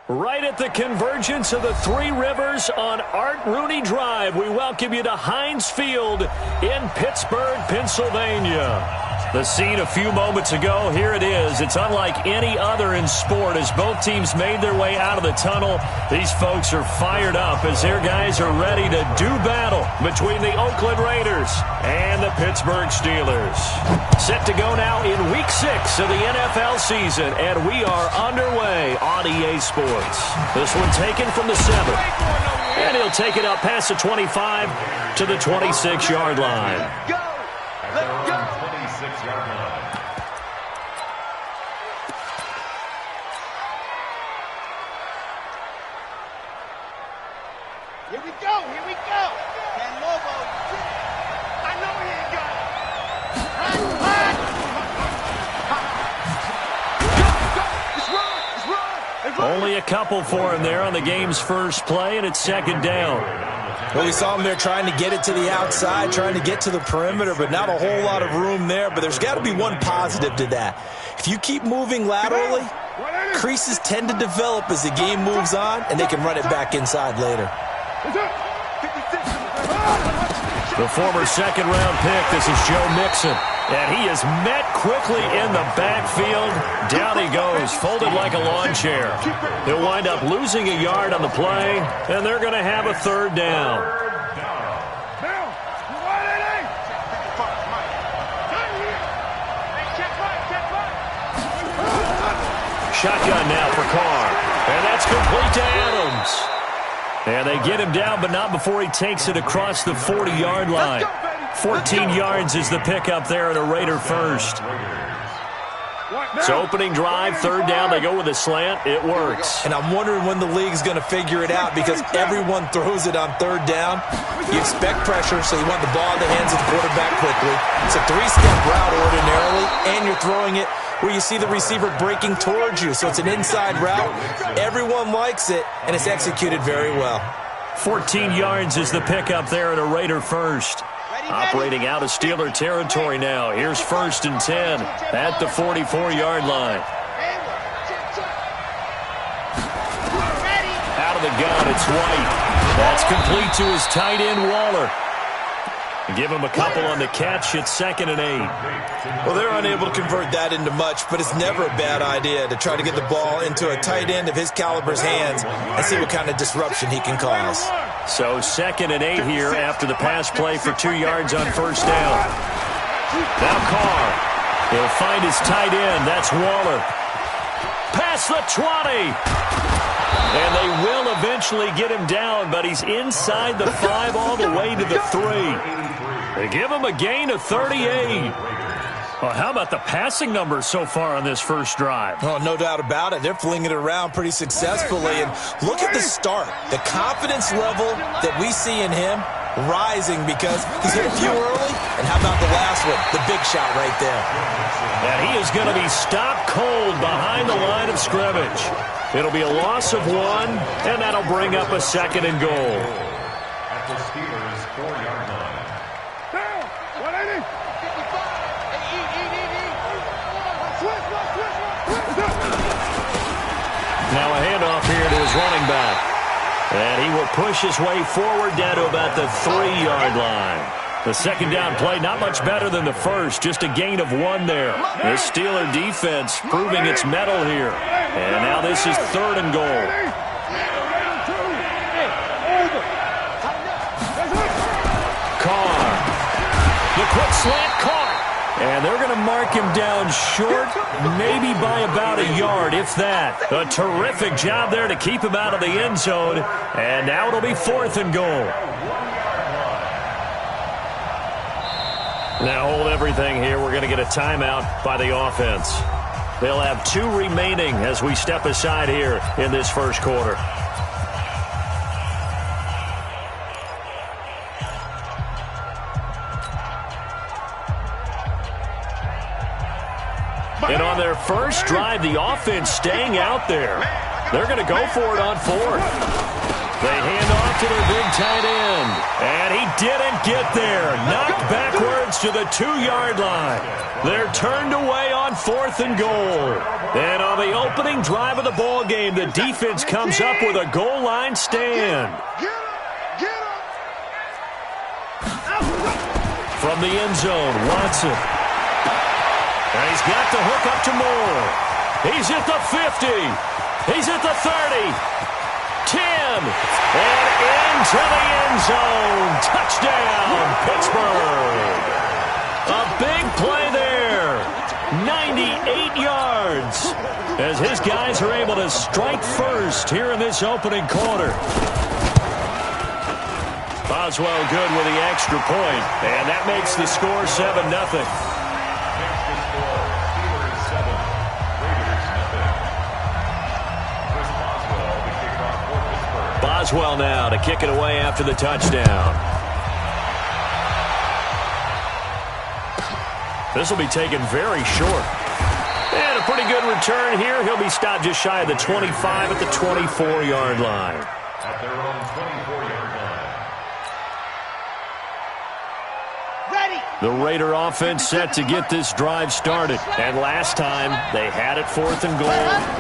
Right at the convergence of the Three Rivers on Art Rooney Drive, we welcome you to Heinz Field in Pittsburgh, Pennsylvania. The scene a few moments ago, here it is. It's unlike any other in sport as both teams made their way out of the tunnel. These folks are fired up as their guys are ready to do battle between the Oakland Raiders and the Pittsburgh Steelers. Set to go now in Week 6 of the NFL season, and we are underway on EA Sports. This one taken from the 7. And he'll take it up past the 25 to the 26-yard line. Let's go! 26-yard line. Here we go, here we go. Can Lobo, I know he ain't got it. It's run. Only a couple for him there on the game's first play, and it's second down. Well, we saw him there trying to get it to the outside, trying to get to the perimeter, but not a whole lot of room there. But there's got to be one positive to that. If you keep moving laterally, creases tend to develop as the game moves on, and they can run it back inside later. The former second-round pick, this is Joe Mixon. And he is met quickly in the backfield. Down he goes, folded like a lawn chair. He'll wind up losing a yard on the play, and they're going to have a third down. Shotgun now for Carr. And that's complete to Adams. And they get him down, but not before he takes it across the 40-yard line. 14 yards is the pickup there at a Raider first. So opening drive, third down, they go with a slant. It works. And I'm wondering when the league's going to figure it out because everyone throws it on third down. You expect pressure, so you want the ball in the hands of the quarterback quickly. It's a three-step route ordinarily, and you're throwing it where you see the receiver breaking towards you. So it's an inside route. Everyone likes it, and it's executed very well. 14 yards is the pickup there at a Raider first. Operating out of Steeler territory now. Here's first and 10 at the 44-yard line. Out of the gun, it's White. That's complete to his tight end, Waller. Give him a couple on the catch. It's second and 8. Well, they're unable to convert that into much, but it's never a bad idea to try to get the ball into a tight end of his caliber's hands and see what kind of disruption he can cause. So second and 8 here after the pass play for 2 yards on first down. Now Carr. He'll find his tight end. That's Waller. Past the 20. And they will eventually get him down, but he's inside the 5 all the way to the 3. They give him a gain of 38. Well, how about the passing numbers so far on this first drive? Oh, no doubt about it. They're flinging it around pretty successfully. And look at the start. The confidence level that we see in him rising because he's hit a few early. And how about the last one? The big shot right there. And he is going to be stopped cold behind the line of scrimmage. It'll be a loss of 1, and that'll bring up a second and goal. At the Steelers' 4-yard line. Now a handoff here to his running back. And he will push his way forward down to about the 3-yard line. The second down play, not much better than the first, just a gain of 1 there. This Steeler defense proving its mettle here. And now this is third and goal. Carr. The quick slant caught. And they're going to mark him down short, maybe by about a yard, if that. A terrific job there to keep him out of the end zone. And now it'll be fourth and goal. Now hold everything here. We're going to get a timeout by the offense. They'll have 2 remaining as we step aside here in this first quarter. And on their first drive, the offense staying out there. They're going to go for it on 4th. They hand off to their big tight end. And he didn't get there. Knocked backwards to the 2-yard line. They're turned away on 4th and goal. And on the opening drive of the ball game, the defense comes up with a goal line stand. From the end zone, Watson. And he's got the hook up to Moore. He's at the 50. He's at the 30. 10. And into the end zone. Touchdown, Pittsburgh. A big play there. 98 yards. As his guys are able to strike first here in this opening quarter. Boswell good with the extra point, and that makes the score 7-0. Boswell now to kick it away after the touchdown. This will be taken very short. And a pretty good return here. He'll be stopped just shy of the 25 at the 24-yard line. At their own 24-yard line. The Raider offense set to get this drive started. And last time, they had it 4th and goal,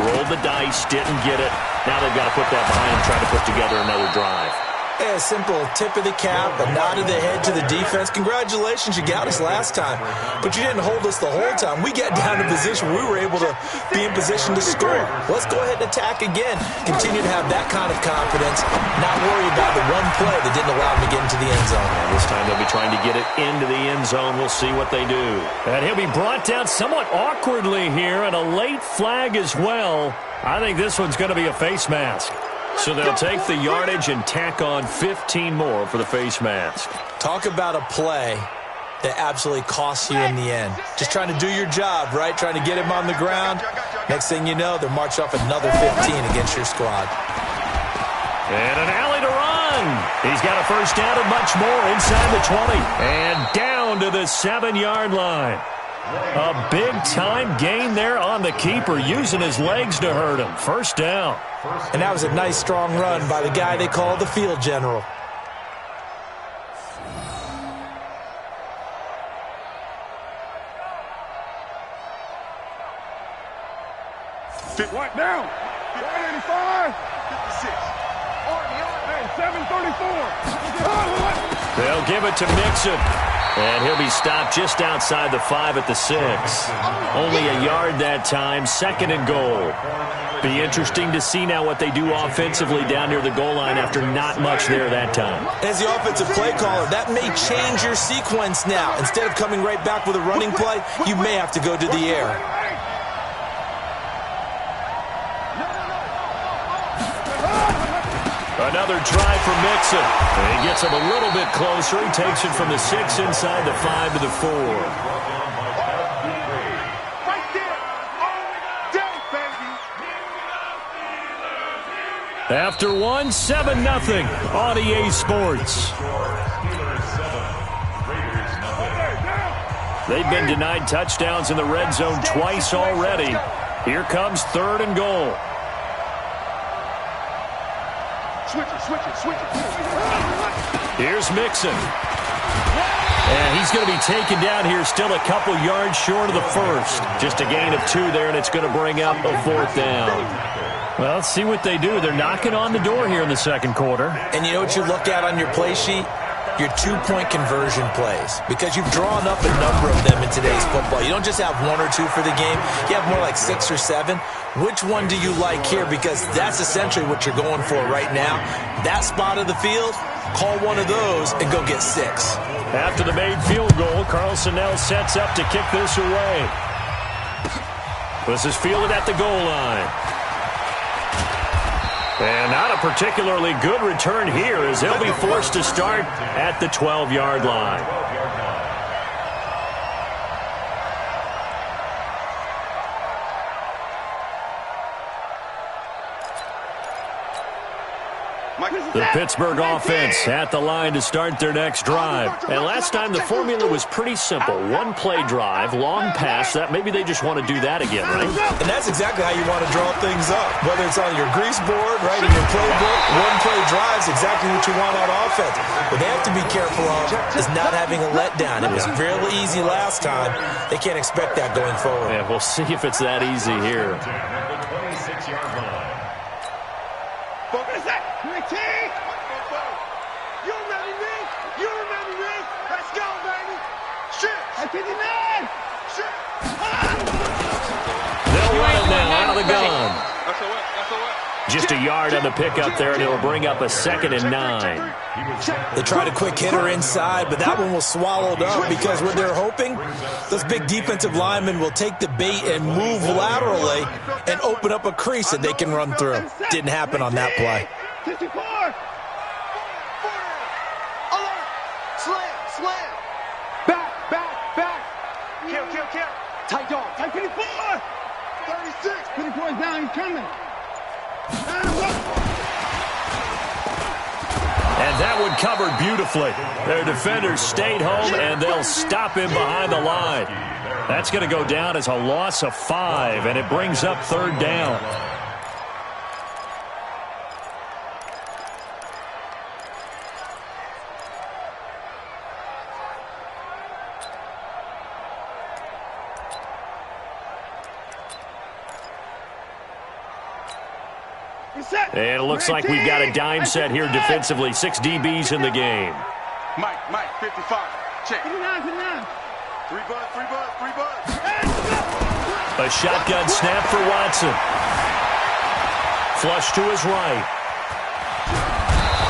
rolled the dice, didn't get it. Now they've got to put that behind and try to put together another drive. Yeah, a simple tip of the cap, a nod of the head to the defense. Congratulations, you got us last time. But you didn't hold us the whole time. We got down to position where we were able to be in position to score. Let's go ahead and attack again. Continue to have that kind of confidence, not worry about the one play that didn't allow them to get into the end zone. And this time they'll be trying to get it into the end zone. We'll see what they do. And he'll be brought down somewhat awkwardly here, and a late flag as well. I think this one's going to be a face mask. So they'll take the yardage and tack on 15 more for the face mask. Talk about a play that absolutely costs you in the end. Just trying to do your job, right? Trying to get him on the ground. Next thing you know, they're marching off another 15 against your squad. And an alley to run. He's got a first down and much more inside the 20. And down to the 7-yard line. A big-time gain there on the keeper, using his legs to hurt him. First down. And that was a nice, strong run by the guy they call the field general. What down? 185. 56. 734. They'll give it to Mixon. And he'll be stopped just outside the 5 at the 6. Only a yard that time, 2nd and goal. Be interesting to see now what they do offensively down near the goal line after not much there that time. As the offensive play caller, that may change your sequence now. Instead of coming right back with a running play, you may have to go to the air. Another try for Mixon. And he gets him a little bit closer. He takes it from the 6 inside the 5 to the 4. After one, 7-0 on EA Sports. They've been denied touchdowns in the red zone twice already. Here comes 3rd and goal. Switch it. Here's Mixon. And he's going to be taken down here, still a couple yards short of the first. Just a gain of 2 there, and it's going to bring up a 4th down. Well, let's see what they do. They're knocking on the door here in the second quarter. And you know what you look at on your play sheet? Your 2-point conversion plays. Because you've drawn up a number of them in today's football. You don't just have 1 or 2 for the game. You have more like 6 or 7. Which one do you like here? Because that's essentially what you're going for right now. That spot of the field, call one of those and go get 6. After the made field goal, Carlson now sets up to kick this away. This is fielded at the goal line. And not a particularly good return here as they'll be forced to start at the 12-yard line. The Pittsburgh offense at the line to start their next drive. And last time the formula was pretty simple. One play drive, long pass. That maybe they just want to do that again, right? And that's exactly how you want to draw things up. Whether it's on your grease board, right, in your playbook, one play drive is exactly what you want on offense. What they have to be careful of is not having a letdown. It was fairly easy last time. They can't expect that going forward. Yeah, we'll see if it's that easy here. Focus that. 19. You ready, me? You ready, me? Let's go, baby. Shit. At 59. Shit. They'll run it now out of the gun. That's a what? That's a what? Just a yard on the pickup there, and it'll bring up a 2nd and 9. They tried a quick hitter inside, but that one was swallowed up because what they're hoping, those big defensive linemen will take the bait and move laterally and open up a crease that they can run through. Didn't happen on that play. 54. Alert. Slam. Back. Kill. Tight dog. Tight 54. 36. 54 is down. He's coming. And that one covered beautifully. Their defenders stayed home, and they'll stop him behind the line. That's going to go down as a loss of 5, and it brings up 3rd down. And it looks like we've got a dime set here defensively. 6 DBs in the game. Mike, 55. Check. 59. 3 buds. A shotgun snap for Watson. Flush to his right.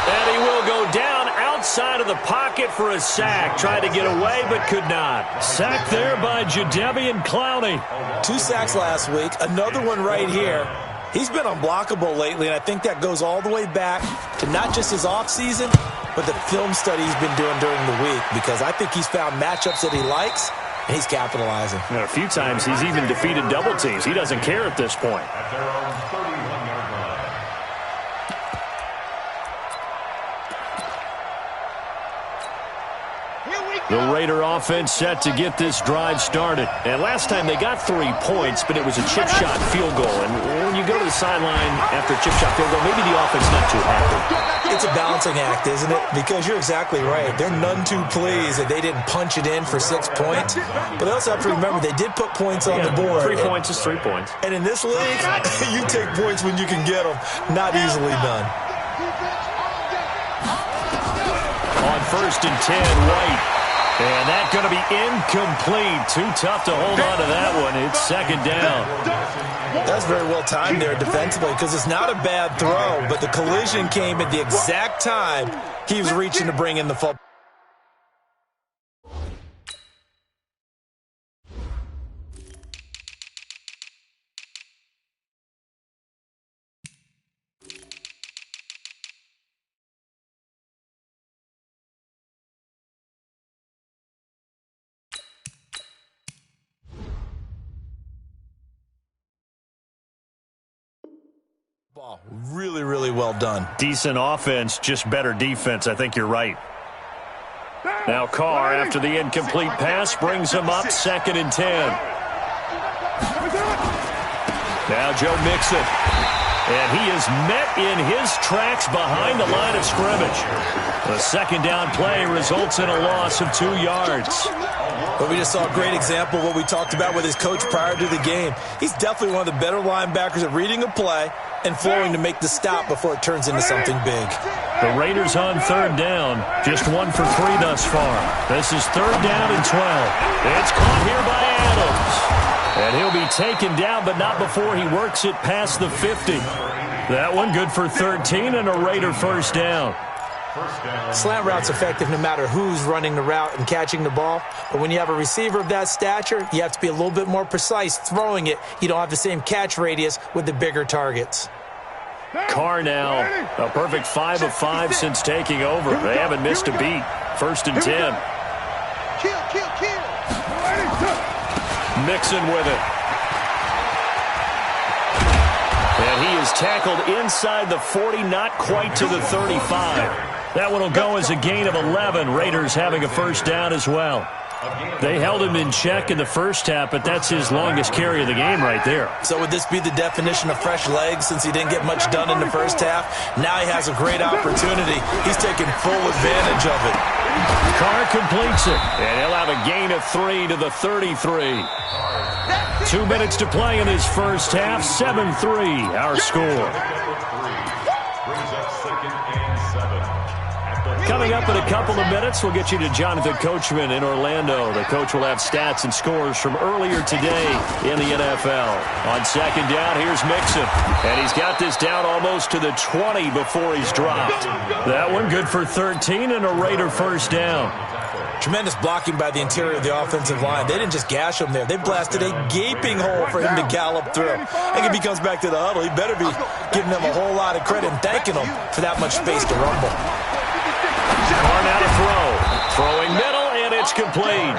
And he will go down outside of the pocket for a sack. Tried to get away, but could not. Sacked there by Jadeveon Clowney. 2 sacks last week, another one right here. He's been unblockable lately, and I think that goes all the way back to not just his offseason, but the film study he's been doing during the week, because I think he's found matchups that he likes, and he's capitalizing. And a few times he's even defeated double teams. He doesn't care at this point. At their own 31-yard line. The Raider offense set to get this drive started. And last time they got 3 points, but it was a chip shot field goal. And when you go to the sideline after a chip shot field goal, maybe the offense not too happy. It's a balancing act, isn't it? Because you're exactly right. They're none too pleased that they didn't punch it in for 6 points. But they also have to remember they did put points on the board. 3 points is 3 points. And in this league, you take points when you can get them. Not easily done. On 1st and 10, White. And that's going to be incomplete. Too tough to hold on to that one. It's 2nd down. That's very well timed there defensively, because it's not a bad throw, but the collision came at the exact time he was reaching to bring in the football. Really, really well done. Decent offense, just better defense. I think you're right. Now Carr, after the incomplete pass, brings him up 2nd and 10. Now Joe Mixon. And he is met in his tracks behind the line of scrimmage. The 2nd down play results in a loss of 2 yards. But we just saw a great example of what we talked about with his coach prior to the game. He's definitely one of the better linebackers at reading a play and flowing to make the stop before it turns into something big. The Raiders on 3rd down. Just 1 for 3 thus far. This is 3rd down and 12. It's caught here by Adams. And he'll be taken down, but not before he works it past the 50. That one good for 13 and a Raider 1st down. Slant route's effective no matter who's running the route and catching the ball. But when you have a receiver of that stature, you have to be a little bit more precise throwing it. You don't have the same catch radius with the bigger targets. Carr now, a perfect 5 of 5 since taking over. They haven't missed a beat. 1st and 10. Kill. Mixon with it. And he is tackled inside the 40, not quite to the 35. That one will go as a gain of 11. Raiders having a first down as well. They held him in check in the first half, but that's his longest carry of the game right there. So would this be the definition of fresh legs since he didn't get much done in the first half? Now he has a great opportunity. He's taking full advantage of it. Carr completes it, and he'll have a gain of 3 to the 33. 2 minutes to play in his first half, 7-3 our score. Coming up in a couple of minutes, we'll get you to Jonathan Coachman in Orlando. The coach will have stats and scores from earlier today in the NFL. On second down, here's Mixon. And he's got this down almost to the 20 before he's dropped. That one good for 13 and a Raider first down. Tremendous blocking by the interior of the offensive line. They didn't just gash him there. They blasted a gaping hole for him to gallop through. I think if he comes back to the huddle, he better be giving them a whole lot of credit and thanking them for that much space to rumble. Carr now to throw. Throwing middle, and it's complete.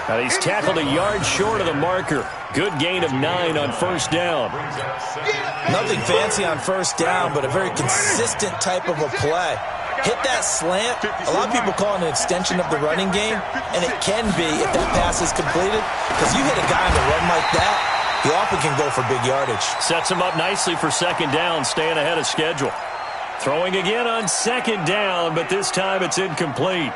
Now he's tackled a yard short of the marker. Good gain of 9 on first down. Nothing fancy on first down, but a very consistent type of a play. Hit that slant. A lot of people call it an extension of the running game, and it can be if that pass is completed, because you hit a guy on the run like that, he often can go for big yardage. Sets him up nicely for second down, staying ahead of schedule. Throwing again on second down, but this time it's incomplete.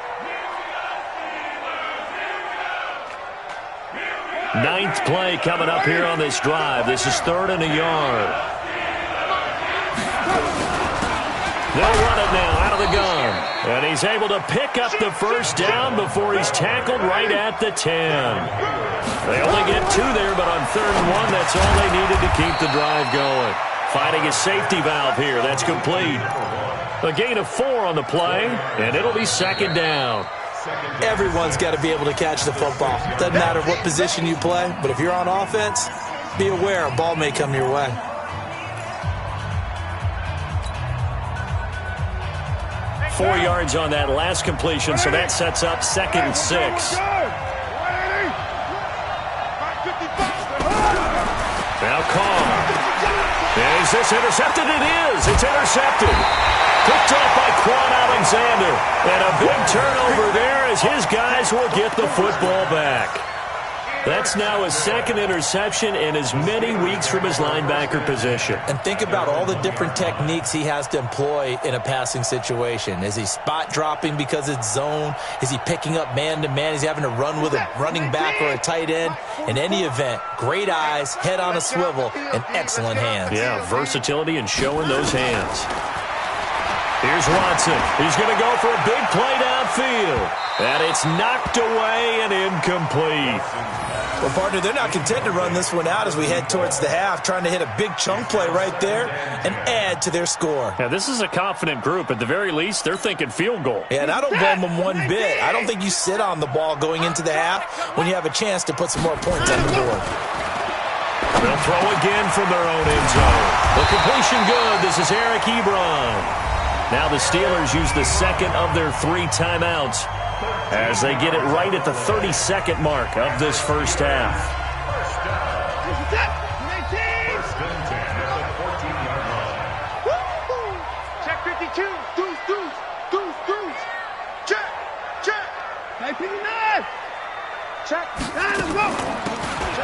9th play coming up here on this drive. This is 3rd and a yard. They'll run it now out of the gun. And he's able to pick up the first down before he's tackled right at the 10. They only get 2 there, but on 3rd and 1, that's all they needed to keep the drive going. Finding a safety valve here. That's complete. A gain of 4 on the play, and it'll be second down. Everyone's got to be able to catch the football. Doesn't matter what position you play, but if you're on offense, be aware a ball may come your way. Four yards on that last completion, so that sets up 2nd and 6. Now Carr. Is this intercepted? It is. It's intercepted. Picked off by Quan Alexander. And a big turnover there as his guys will get the football back. That's now his 2nd interception in as many weeks from his linebacker position. And think about all the different techniques he has to employ in a passing situation. Is he spot dropping because it's zone? Is he picking up man-to-man? Is he having to run with a running back or a tight end? In any event, great eyes, head on a swivel, and excellent hands. Yeah, versatility and showing those hands. Here's Watson. He's going to go for a big play downfield. And it's knocked away and incomplete. Well, partner, they're not content to run this one out as we head towards the half, trying to hit a big chunk play right there and add to their score. Now, this is a confident group. At the very least, they're thinking field goal. Yeah, and I don't blame them one bit. I don't think you sit on the ball going into the half when you have a chance to put some more points on the board. They'll throw again from their own end zone. The completion good. This is Eric Ebron. Now the Steelers use the 2nd of their 3 timeouts as they get it right at the 32nd mark of this first half. Check 52. Deuce. Check. 59. Check. Let's go.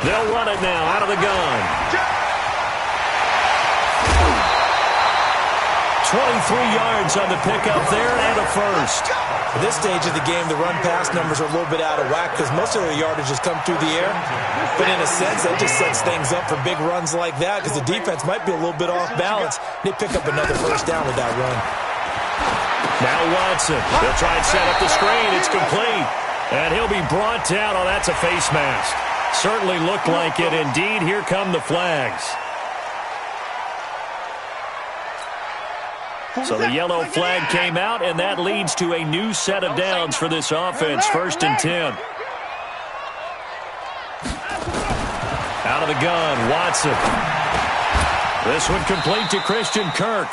They'll run it now out of the gun. Check. 23 yards on the pickup there and a first. At this stage of the game, the run-pass numbers are a little bit out of whack because most of their yardage has come through the air. But in a sense, that just sets things up for big runs like that because the defense might be a little bit off balance. They pick up another first down with that run. Now Watson. They'll try and set up the screen. It's complete. And he'll be brought down. Oh, that's a face mask. Certainly looked like it. Indeed, here come the flags. So the yellow flag came out, and that leads to a new set of downs for this offense. 1st and 10. Out of the gun, Watson. This one complete to Christian Kirk.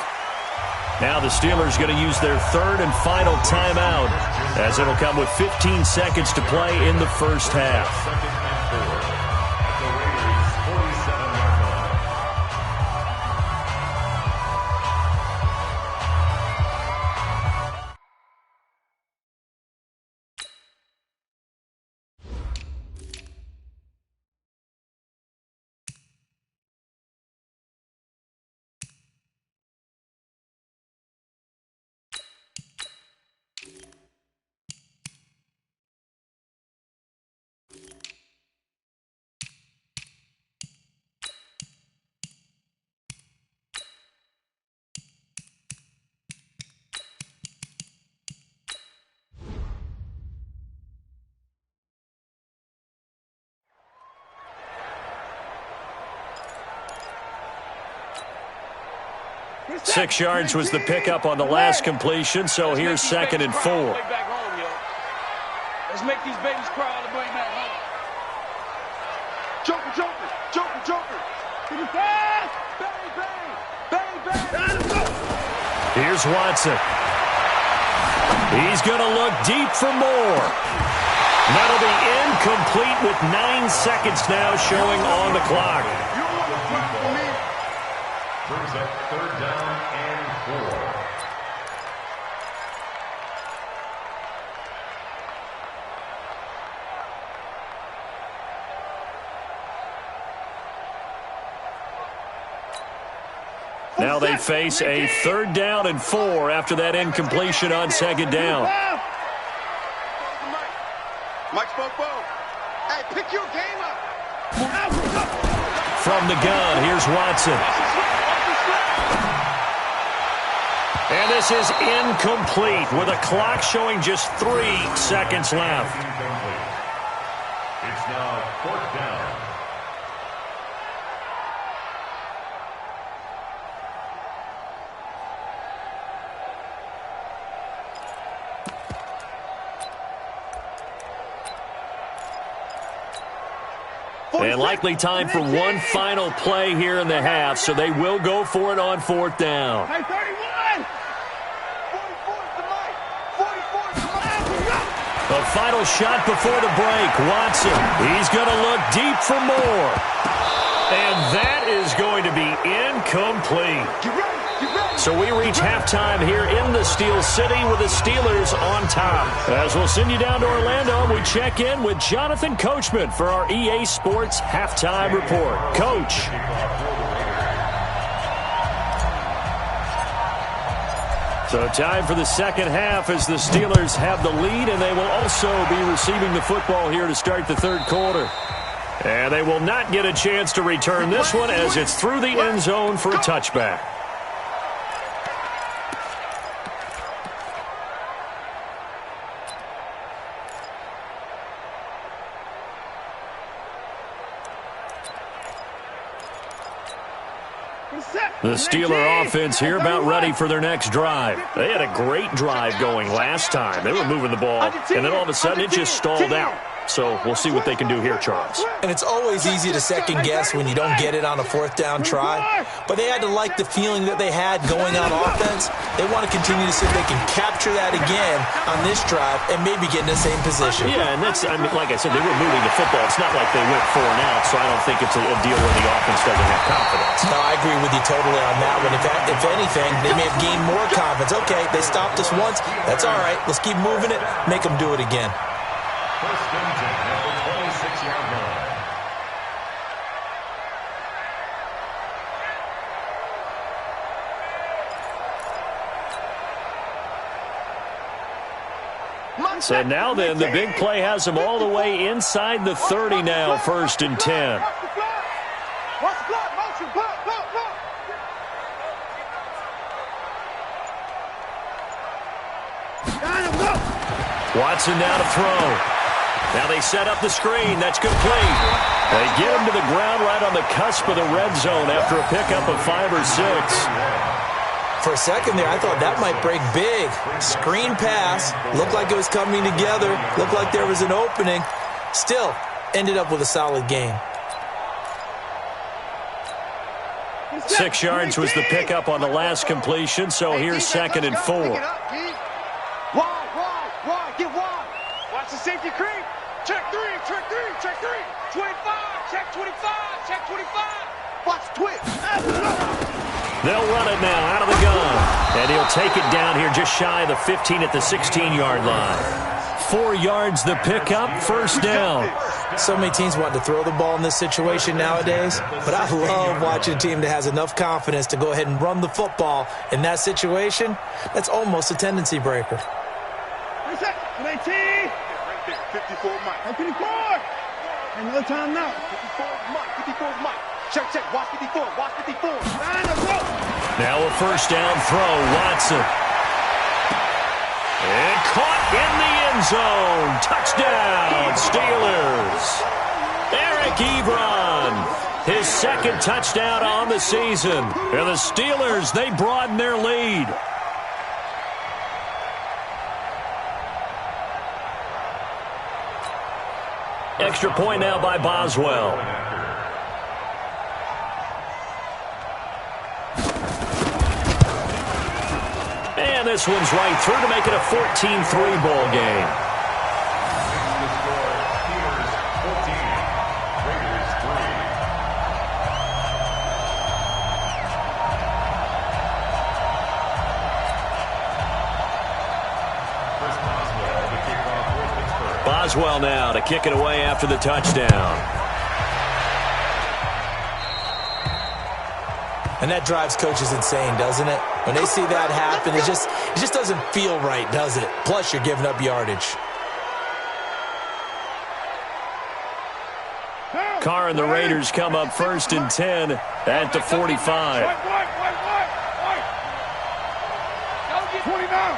Now the Steelers going to use their 3rd and final timeout as it'll come with 15 seconds to play in the first half. 6 yards was the pickup on the last completion, so here's 2nd and 4. Let's make these babies cry all the way back home. Joker, Joker, Joker, Joker. Bang, bang, bang, bang. Here's Watson. He's going to look deep for more. That'll be incomplete with 9 seconds now showing on the clock. Brings up 3rd down and 4. Now they face a 3rd down and 4 after that incompletion on 2nd down. Mike Spopo. Hey, pick your game up. From the gun, here's Watson. And this is incomplete with a clock showing just 3 seconds left. It's now 4th down. And likely time for one final play here in the half, so they will go for it on 4th down. Hey, 31! 44 The final shot before the break. Watson, he's going to look deep for more. And that is going to be incomplete. Get ready, get ready. So we reach halftime here in the Steel City with the Steelers on top. As we'll send you down to Orlando, we check in with Jonathan Coachman for our EA Sports Halftime Report. Coach. So time for the second half as the Steelers have the lead, and they will also be receiving the football here to start the 3rd quarter. And they will not get a chance to return this one as it's through the end zone for a touchback. The Steeler offense here about ready for their next drive. They had a great drive going last time. They were moving the ball, and then all of a sudden it just stalled out. So we'll see what they can do here, Charles. And it's always easy to second guess when you don't get it on a 4th down try. But they had to like the feeling that they had going on offense. They want to continue to see if they can capture that again on this drive and maybe get in the same position. Yeah, and that's, I mean, like I said, they were moving the football. It's not like they went 4 and out, so I don't think it's a deal where the offense doesn't have confidence. No, I agree with you totally on that one. If anything, they may have gained more confidence. Okay, they stopped us once. That's all right. Let's keep moving it. Make them do it again. 1st and 10 at the 26-yard line. So now then, the big play has them all the way inside the 30 now, 1st and 10. Watson now to throw. Now they set up the screen. That's complete. They get him to the ground right on the cusp of the red zone after a pickup of 5 or 6. For a second there, I thought that might break big. Screen pass. Looked like it was coming together. Looked like there was an opening. Still, ended up with a solid game. 6 yards was the pickup on the last completion, so here's 2nd and 4. Wide, get wide. Watch the safety creep. Check 3, check 3, check 3. 25, check 25, check 25. Watch twitch. They'll run it now out of the gun. And he'll take it down here just shy of the 15 at the 16-yard line. 4 yards the pickup, 1st down. So many teams want to throw the ball in this situation nowadays, but I love watching a team that has enough confidence to go ahead and run the football in that situation. That's almost a tendency breaker. 19. Right there, 54 Mike. 54. Another time now. 54 Mike, 54 Mike. Check, check, watch 54, watch 54. Now a 1st down throw, Watson. And caught in the end zone. Touchdown, Steelers. Eric Ebron, his second touchdown on the season. And the Steelers, they broaden their lead. Extra point now by Boswell. And this one's right through to make it a 14-3 ball game. The score, Steelers 14, Raiders 3. Chris Boswell to kick off for Pittsburgh. Boswell now to kick it away after the touchdown. And that drives coaches insane, doesn't it? When they see that happen, it just doesn't feel right, does it? Plus, you're giving up yardage. Carr and the Raiders come up 1st and 10 at the 45. 29.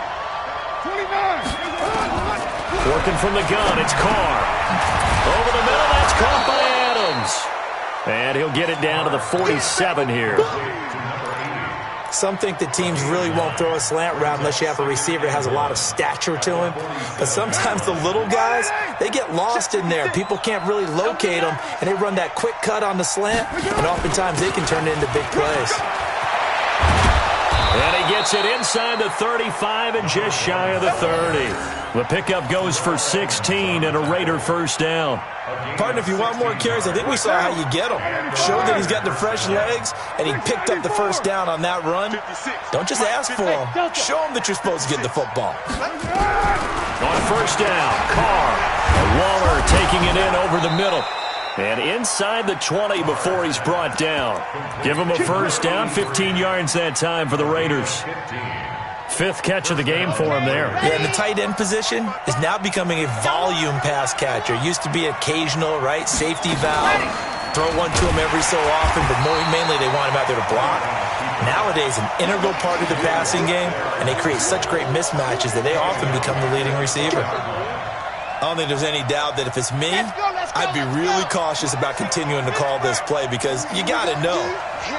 Working from the gun, it's Carr. Over the middle, that's caught by Adams. And he'll get it down to the 47 here. Some think that teams really won't throw a slant route unless you have a receiver that has a lot of stature to him. But sometimes the little guys, they get lost in there. People can't really locate them, and they run that quick cut on the slant, and oftentimes they can turn it into big plays. And he gets it inside the 35 and just shy of the 30. The pickup goes for 16 and a Raider first down. Partner, if you want more carries, I think we saw how you get him. Showed that he's got the fresh legs, and he picked up the first down on that run. Don't just ask for him. Show him that you're supposed to get the football. On first down, Carr. Waller taking it in over the middle. And inside the 20 before he's brought down. Give him a first down, 15 yards that time for the Raiders. 5th catch of the game for him there. Yeah, and the tight end position is now becoming a volume pass catcher. Used to be occasional, right? Safety valve. Throw one to him every so often, but mainly they want him out there to block. Nowadays, an integral part of the passing game, and they create such great mismatches that they often become the leading receiver. I don't think there's any doubt that if it's me, I'd be really cautious about continuing to call this play because you got to know.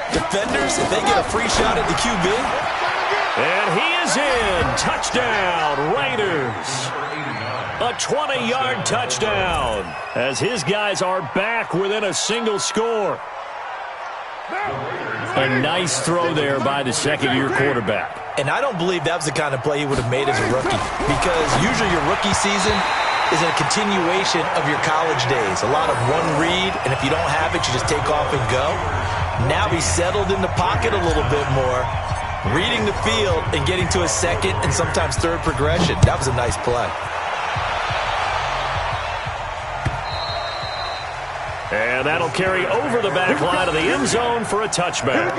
Defenders, if they get a free shot at the QB. And he is in. Touchdown, Raiders. A 20-yard touchdown as his guys are back within a single score. A nice throw there by the second-year quarterback. And I don't believe that was the kind of play he would have made as a rookie because usually your rookie season is a continuation of your college days. A lot of one read, and if you don't have it, you just take off and go. Now he's settled in the pocket a little bit more, reading the field and getting to a second and sometimes third progression. That was a nice play. And that'll carry over the back line of the end zone for a touchback.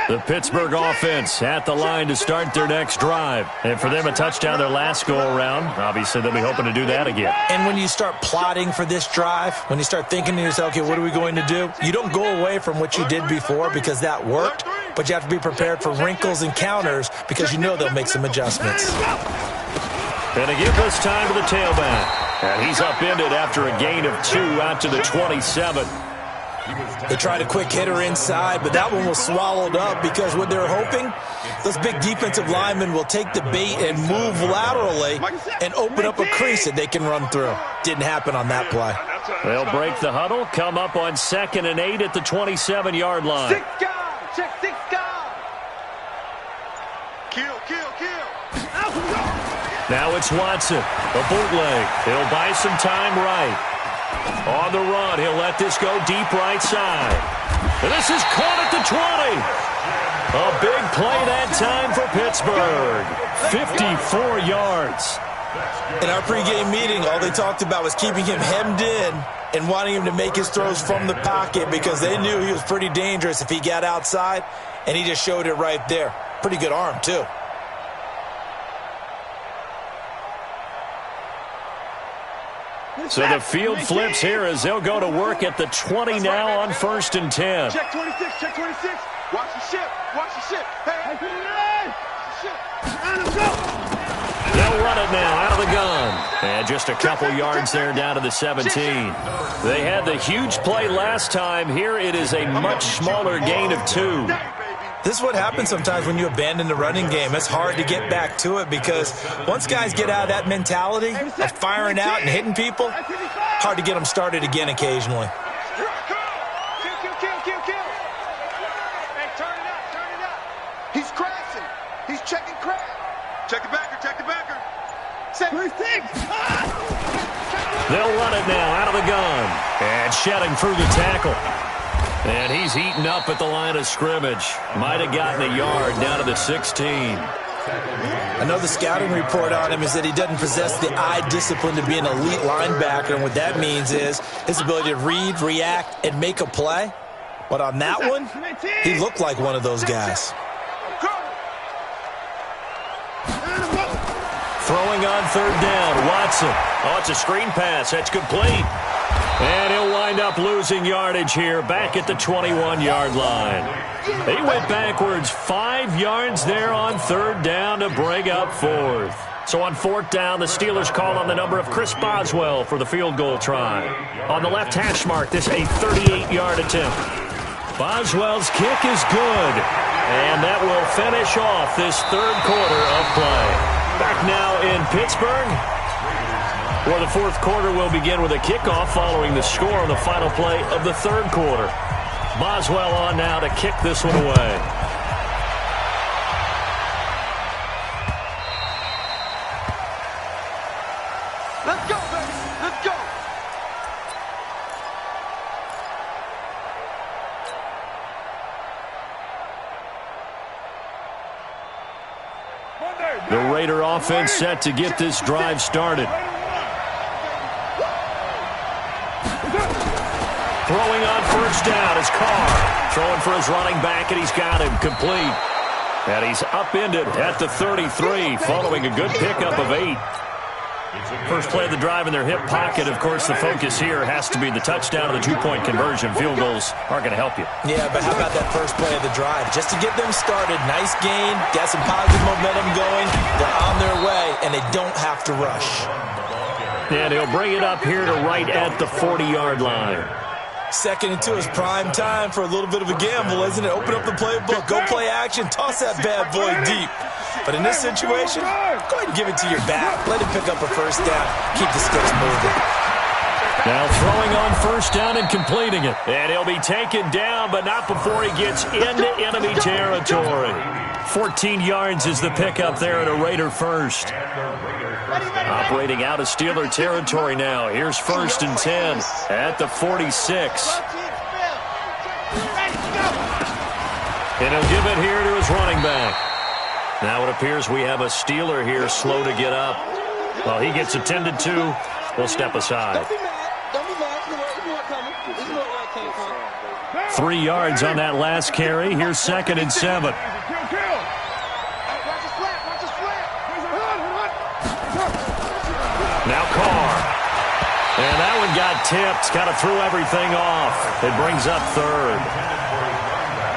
The Pittsburgh offense at the line to start their next drive. And for them, a touchdown their last go-around. Obviously, they'll be hoping to do that again. And when you start plotting for this drive, when you start thinking to yourself, okay, what are we going to do? You don't go away from what you did before because that worked, but you have to be prepared for wrinkles and counters because you know they'll make some adjustments. And to give this time to the tailback. And he's upended after a gain of 2 out to the 27. They tried a quick hitter inside, but that one was swallowed up because what they're hoping, those big defensive linemen will take the bait and move laterally and open up a crease that they can run through. Didn't happen on that play. They'll break the huddle, come up on 2nd and 8 at the 27-yard line. 6 guys, check 6 guys. Kill. Now it's Watson, a bootleg. He'll buy some time right. On the run, he'll let this go deep right side. And this is caught at the 20. A big play that time for Pittsburgh. 54 yards. In our pregame meeting, all they talked about was keeping him hemmed in and wanting him to make his throws from the pocket because they knew he was pretty dangerous if he got outside, and he just showed it right there. Pretty good arm, too. So the field flips here as they'll go to work at the 20 now on 1st and 10. Check 26. Watch the ship. Hey. They'll run it now out of the gun. And just a couple yards there down to the 17. They had the huge play last time. Here it is a much smaller gain of 2. This is what happens sometimes when you abandon the running game. It's hard to get back to it because once guys get out of that mentality of firing out and hitting people, hard to get them started again occasionally. Kill. Hey, turn it up. He's crashing. He's checking crash. Check the backer. 3-6. They'll run it now out of the gun. And shedding through the tackle. And he's eaten up at the line of scrimmage. Might have gotten a yard down to the 16. I know the scouting report on him is that he doesn't possess the eye discipline to be an elite linebacker. And what that means is his ability to read, react, and make a play. But on that one, he looked like one of those guys. Throwing on third down, Watson. Oh, it's a screen pass. That's complete. And he'll wind up losing yardage here back at the 21-yard line. He went backwards 5 yards there on third down to bring up fourth. So on fourth down, the Steelers call on the number of Chris Boswell for the field goal try. On the left hash mark, this a 38-yard attempt. Boswell's kick is good. And that will finish off this third quarter of play. Back now in Pittsburgh, where the fourth quarter will begin with a kickoff following the score on the final play of the third quarter. Boswell on now to kick this one away. Let's go, baby. Let's go. The Raider offense set to get this drive started. Throwing on first down is Carr. Throwing for his running back, and he's got him complete. And he's upended at the 33, following a good pickup of 8. First play of the drive in their hip pocket. Of course, the focus here has to be the touchdown and the two-point conversion. Field goals aren't going to help you. Yeah, but how about that first play of the drive? Just to get them started, nice gain, got some positive momentum going. They're on their way, and they don't have to rush. And he'll bring it up here to right at the 40-yard line. Second and 2 is prime time for a little bit of a gamble, isn't it? Open up the playbook, go play action, toss that bad boy deep. But in this situation, go ahead and give it to your back. Let him pick up a first down. Keep the sticks moving. Now throwing on first down and completing it. And he'll be taken down, but not before he gets into enemy territory. 14 yards is the pickup there at a Raider first. Operating out of Steeler territory now. Here's first and 10 at the 46. And he'll give it here to his running back. Now it appears we have a Steeler here slow to get up. Well, he gets attended to. We'll step aside. 3 yards on that last carry. Here's second and 7. Now Carr. And that one got tipped. Kind of threw everything off. It brings up third.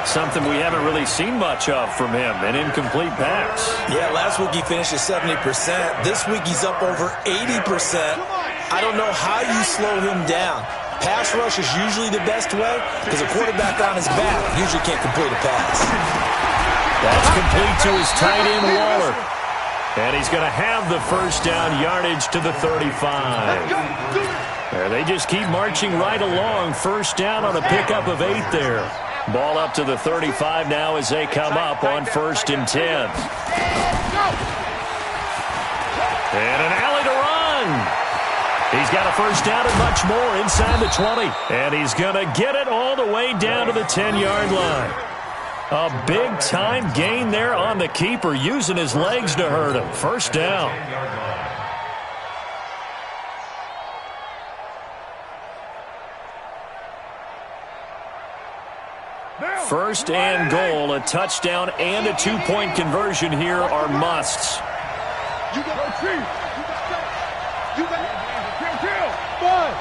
Something we haven't really seen much of from him, an incomplete pass. Yeah, last week he finished at 70%. This week he's up over 80%. I don't know how you slow him down. Pass rush is usually the best way because a quarterback on his back usually can't complete a pass. That's complete to his tight end, Waller. And he's going to have the first down yardage to the 35. There, they just keep marching right along. First down on a pickup of 8 there. Ball up to the 35 now as they come up on first and 10. And an alley to run. He's got a first down and much more inside the 20. And he's going to get it all the way down to the 10-yard line. A big-time gain there on the keeper, using his legs to hurt him. First down. First and goal, a touchdown and a two-point conversion here are musts. You got to see. You got to kill. Five.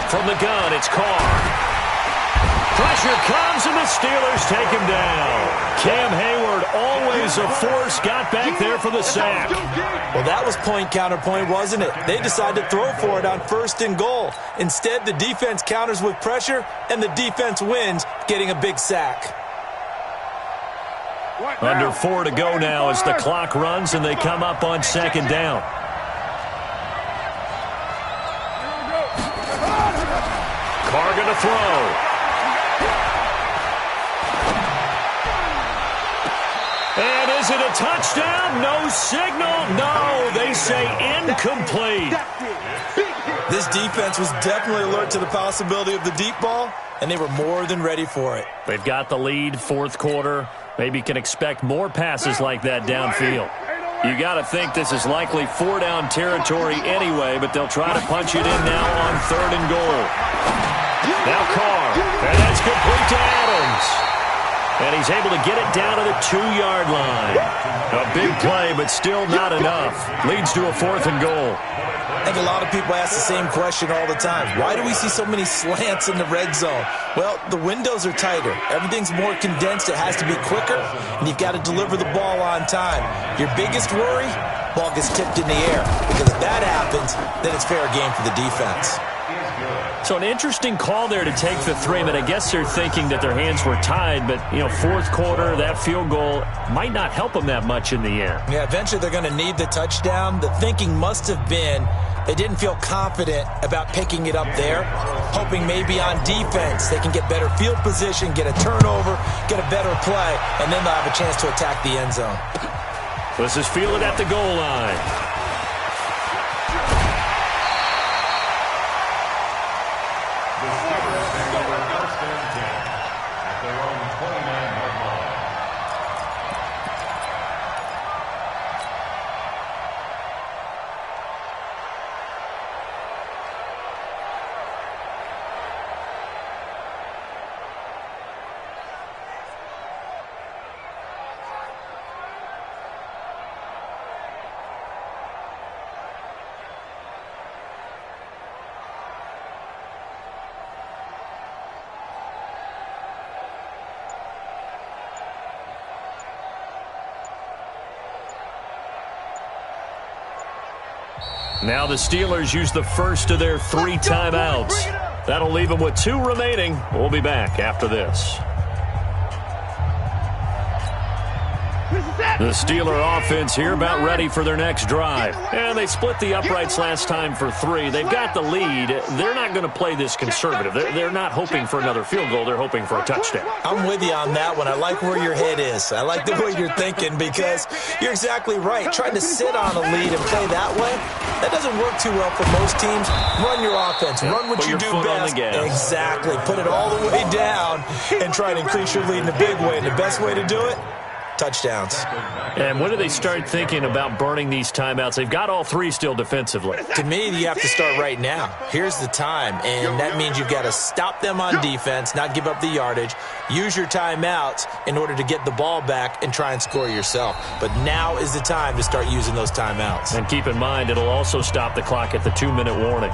From the gun, it's Carr. Pressure comes, and the Steelers take him down. Cam Hayward, always a force, got back there for the sack. Well, that was point counterpoint, wasn't it? They decided to throw for it on 1st and goal. Instead, the defense counters with pressure, and the defense wins, getting a big sack. Under 4 to go now as the clock runs, and they come up on 2nd down. Carr going to throw. And is it a touchdown? No signal. No, they say incomplete. This defense was definitely alert to the possibility of the deep ball, and they were more than ready for it. They've got the lead, 4th quarter. Maybe can expect more passes like that downfield. You got to think this is likely 4-down territory anyway, but they'll try to punch it in now on 3rd and goal. Now Carr, and that's complete to Adams. And he's able to get it down to the 2-yard line. A big play, but still not enough. Leads to a 4th and goal. I think a lot of people ask the same question all the time. Why do we see so many slants in the red zone? Well, the windows are tighter. Everything's more condensed. It has to be quicker, and you've got to deliver the ball on time. Your biggest worry, ball gets tipped in the air. Because if that happens, then it's fair game for the defense. So an interesting call there to take the 3, but I guess they're thinking that their hands were tied, but, 4th quarter, that field goal might not help them that much in the end. Yeah, eventually they're going to need the touchdown. The thinking must have been they didn't feel confident about picking it up there, hoping maybe on defense they can get better field position, get a turnover, get a better play, and then they'll have a chance to attack the end zone. This is fielded at the goal line. Now the Steelers use the first of their 3 timeouts. That'll leave them with 2 remaining. We'll be back after this. The Steeler offense here about ready for their next drive. And they split the uprights last time for 3. They've got the lead. They're not going to play this conservative. They're not hoping for another field goal. They're hoping for a touchdown. I'm with you on that one. I like where your head is. I like the way you're thinking because you're exactly right. Trying to sit on a lead and play that way, that doesn't work too well for most teams. Run your offense. Run what you do best. Exactly. Put it all the way down and try and increase your lead in a big way. And the best way to do it, touchdowns. And when do they start thinking about burning these timeouts? They've got all 3 still defensively. To me, you have to start right now. Here's the time, and that means you've got to stop them on defense, not give up the yardage, use your timeouts in order to get the ball back and try and score yourself. But now is the time to start using those timeouts. And keep in mind, it'll also stop the clock at the 2-minute warning.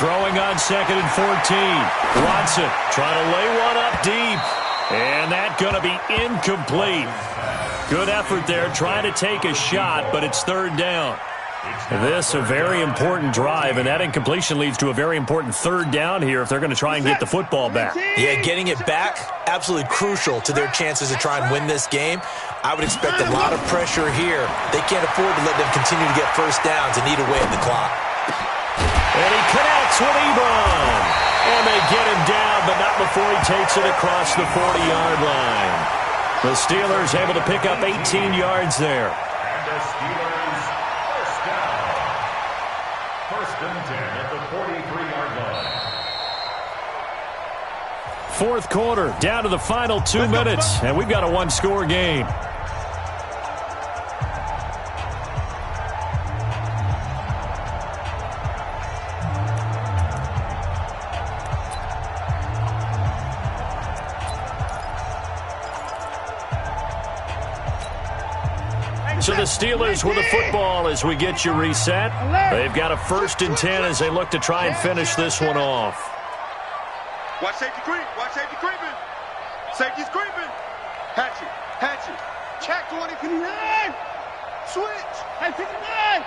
Throwing on 2nd and 14. Watson trying to lay one up deep. And that's going to be incomplete. Good effort there trying to take a shot, but it's 3rd down. This a very important drive, and that incompletion leads to a very important 3rd down here if they're going to try and get the football back. Yeah, getting it back, absolutely crucial to their chances to try and win this game. I would expect a lot of pressure here. They can't afford to let them continue to get first downs and eat away at the clock. And he connects with Ebron. And they get him down, but not before he takes it across the 40-yard line. The Steelers able to pick up 18 yards there. And the Steelers first down. 1st and 10 at the 43-yard line. 4th quarter, down to the final 2 minutes, and we've got a 1-score game. So the Steelers with the football as we get you reset. They've got a 1st and 10 as they look to try and finish this one off. Watch safety creep. Watch safety creeping. Safety's creeping. Hatchet. Hatchet. Check 2059. Switch. Hey, 59.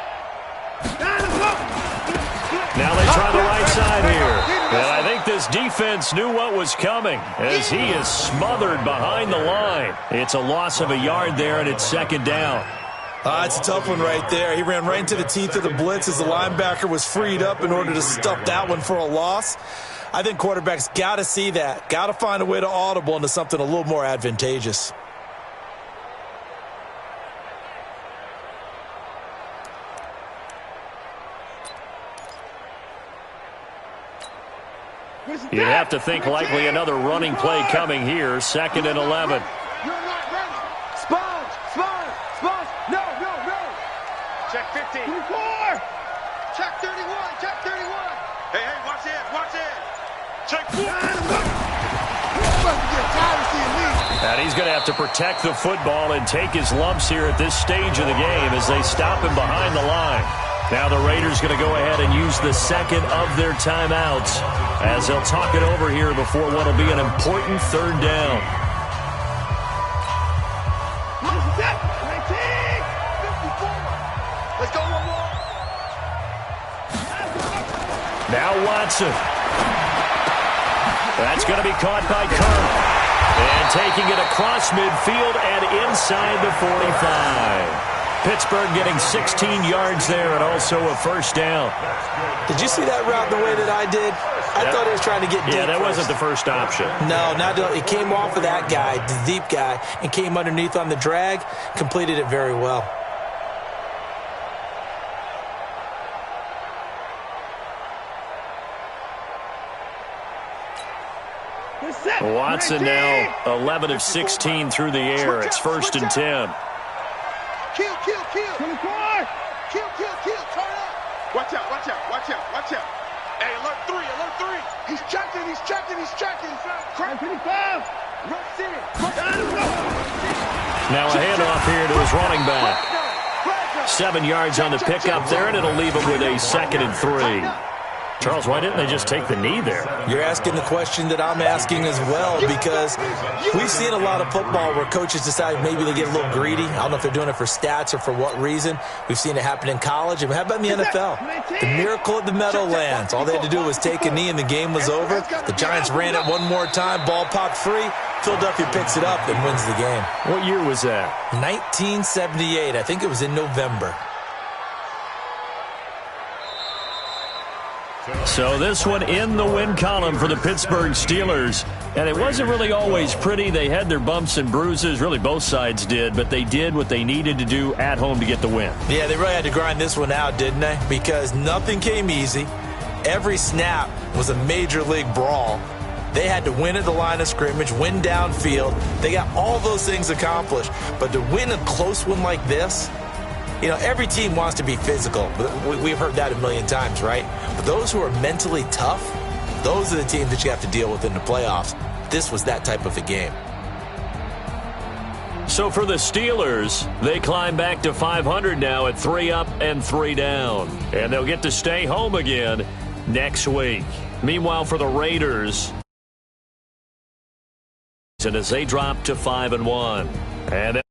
Now they try the right side here. And I think this defense knew what was coming as he is smothered behind the line. It's a loss of a yard there, and it's 2nd down. It's a tough one right there. He ran right into the teeth of the blitz as the linebacker was freed up in order to stuff that one for a loss. I think quarterbacks got to see that. Got to find a way to audible into something a little more advantageous. You'd have to think likely another running play coming here. 2nd and 11. You're not ready. Sponge. Sponge. Sponge. No. Check 15. 24. Check 31. Check 31. Hey, watch it. Watch it. Check 4. And he's going to have to protect the football and take his lumps here at this stage of the game as they stop him behind the line. Now the Raiders going to go ahead and use the 2nd of their timeouts as they'll talk it over here before what will be an important 3rd down. Let's go one more. Now Watson. That's going to be caught by Kirk. And taking it across midfield and inside the 45. Pittsburgh getting 16 yards there and also a 1st down. Did you see that route the way that I did? I thought he was trying to get deep. Yeah, that wasn't the first option. No, it came off of that guy, the deep guy, and came underneath on the drag. Completed it very well. Watson now 11 of 16 through the air. It's 1st and 10. Kill. 24. Kill. Turn up. Watch out. Hey, alert 3. He's checking. Crack 55. Rush in. Now a handoff here to his running back. 7 yards on the pickup there, and it'll leave him with a 2nd and 3. Charles, why didn't they just take the knee there? You're asking the question that I'm asking as well, because we've seen a lot of football where coaches decide maybe they get a little greedy. I don't know if they're doing it for stats or for what reason. We've seen it happen in college. And how about in the NFL? The miracle of the Meadowlands. All they had to do was take a knee and the game was over. The Giants ran it one more time. Ball popped free. Philadelphia picks it up and wins the game. What year was that? 1978. I think it was in November. So this one in the win column for the Pittsburgh Steelers. And it wasn't really always pretty. They had their bumps and bruises. Really, both sides did. But they did what they needed to do at home to get the win. Yeah, they really had to grind this one out, didn't they? Because nothing came easy. Every snap was a major league brawl. They had to win at the line of scrimmage, win downfield. They got all those things accomplished. But to win a close one like this, you know, every team wants to be physical. We've heard that a million times, right? But those who are mentally tough, those are the teams that you have to deal with in the playoffs. This was that type of a game. So for the Steelers, they climb back to 500 now at 3 up and 3 down. And they'll get to stay home again next week. Meanwhile, for the Raiders, and as they drop to 5-1. And